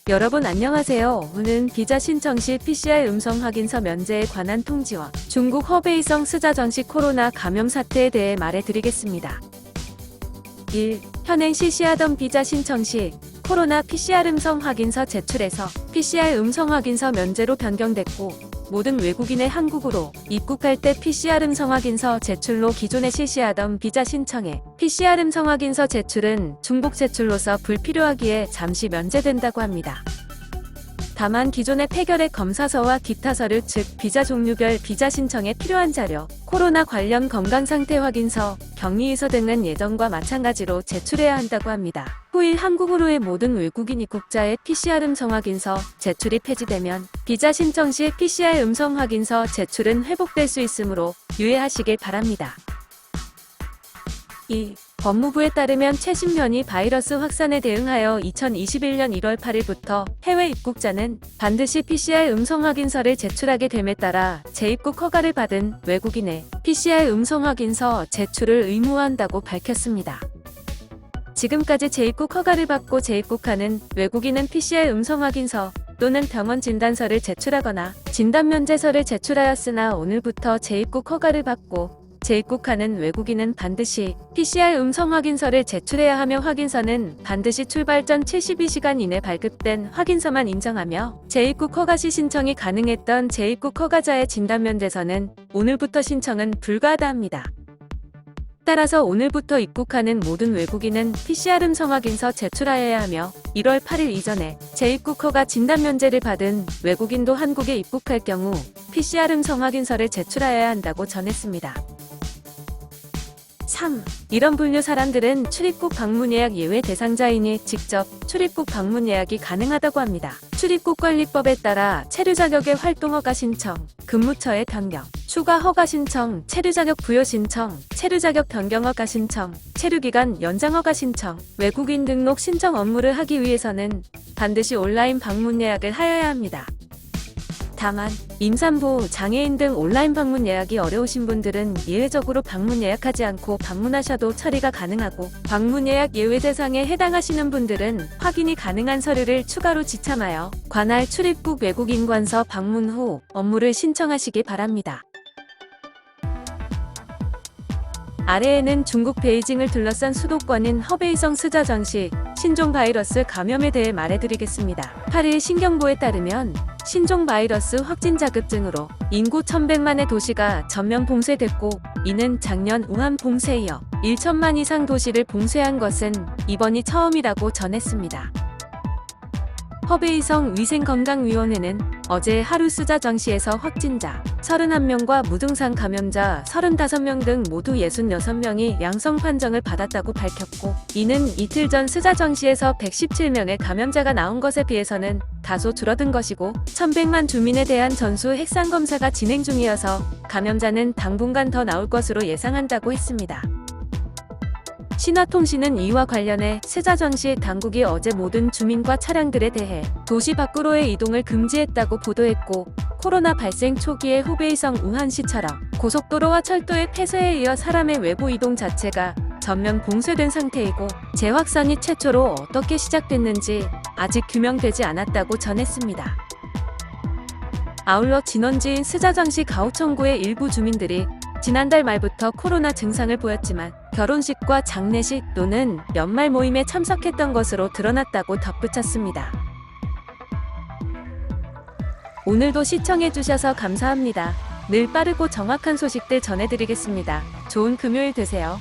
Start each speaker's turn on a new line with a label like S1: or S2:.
S1: 여러분 안녕하세요. 오늘은 비자 신청 시 PCR 음성 확인서 면제에 관한 통지와 중국 허베이성 스자전시 코로나 감염 사태에 대해 말해드리겠습니다. 1. 현행 실시하던 비자 신청 시 코로나 PCR 음성 확인서 제출에서 PCR 음성 확인서 면제로 변경됐고, 모든 외국인의 한국으로 입국할 때 PCR 음성 확인서 제출로 기존에 실시하던 비자 신청에 PCR 음성 확인서 제출은 중복 제출로서 불필요하기에 잠시 면제된다고 합니다. 다만 기존의 폐결핵 검사서와 기타 서류 즉 비자 종류별 비자 신청에 필요한 자료, 코로나 관련 건강상태 확인서, 격리의서 등은 예전과 마찬가지로 제출해야 한다고 합니다. 후일 한국으로의 모든 외국인 입국자의 PCR 음성 확인서 제출이 폐지되면 비자 신청 시 PCR 음성 확인서 제출은 회복될 수 있으므로 유의하시길 바랍니다. 2. 법무부에 따르면 최신 변이 바이러스 확산에 대응하여 2021년 1월 8일부터 해외 입국자는 반드시 PCR 음성 확인서를 제출하게 됨에 따라 재입국 허가를 받은 외국인의 PCR 음성 확인서 제출을 의무화한다고 밝혔습니다. 지금까지 재입국 허가를 받고 재입국하는 외국인은 PCR 음성 확인서 또는 병원 진단서를 제출하거나 진단면제서를 제출하였으나 오늘부터 재입국 허가를 받고 재입국하는 외국인은 반드시 PCR 음성 확인서를 제출해야 하며 확인서는 반드시 출발 전 72시간 이내 발급된 확인서만 인정하며 재입국 허가 시 신청이 가능했던 재입국 허가자의 진단면제서는 오늘부터 신청은 불가하다 합니다. 따라서 오늘부터 입국하는 모든 외국인은 PCR 음성 확인서 제출하여야 하며 1월 8일 이전에 재입국 허가 진단면제를 받은 외국인도 한국에 입국할 경우 PCR 음성 확인서를 제출하여야 한다고 전했습니다. 3. 이런 분류 사람들은 출입국 방문 예약 예외 대상자이니 직접 출입국 방문 예약이 가능하다고 합니다. 출입국관리법에 따라 체류 자격의 활동 허가 신청, 근무처의 변경, 추가 허가 신청, 체류 자격 부여 신청, 체류 자격 변경 허가 신청, 체류 기간 연장 허가 신청, 외국인 등록 신청 업무를 하기 위해서는 반드시 온라인 방문 예약을 하여야 합니다. 다만 임산부, 장애인 등 온라인 방문 예약이 어려우신 분들은 예외적으로 방문 예약하지 않고 방문하셔도 처리가 가능하고, 방문 예약 예외 대상에 해당하시는 분들은 확인이 가능한 서류를 추가로 지참하여 관할 출입국 외국인관서 방문 후 업무를 신청하시기 바랍니다. 아래에는 중국 베이징을 둘러싼 수도권인 허베이성 스자전시 신종 바이러스 감염에 대해 말해드리겠습니다. 8일 신경보에 따르면 신종 바이러스 확진 자급증으로 인구 1100만의 도시가 전면 봉쇄됐고, 이는 작년 우한 봉쇄에 이어 1000만 이상 도시를 봉쇄한 것은 이번이 처음이라고 전했습니다. 허베이성 위생건강위원회는 어제 하루 스자전시에서 확진자 31명과 무증상 감염자 35명 등 모두 66명이 양성 판정을 받았다고 밝혔고, 이는 이틀 전 스자전시에서 117명의 감염자가 나온 것에 비해서는 다소 줄어든 것이고, 1100만 주민에 대한 전수 핵산 검사가 진행 중이어서 감염자는 당분간 더 나올 것으로 예상한다고 했습니다. 신화통신은 이와 관련해 스자전시 당국이 어제 모든 주민과 차량들에 대해 도시 밖으로의 이동을 금지했다고 보도했고, 코로나 발생 초기의 후베이성 우한시처럼 고속도로와 철도의 폐쇄에 이어 사람의 외부 이동 자체가 전면 봉쇄된 상태이고, 재확산이 최초로 어떻게 시작됐는지 아직 규명되지 않았다고 전했습니다. 아울러 진원지인 스자전시 가오천구의 일부 주민들이 지난달 말부터 코로나 증상을 보였지만 결혼식과 장례식 또는 연말 모임에 참석했던 것으로 드러났다고 덧붙였습니다. 오늘도 시청해주셔서 감사합니다. 늘 빠르고 정확한 소식들 전해드리겠습니다. 좋은 금요일 되세요.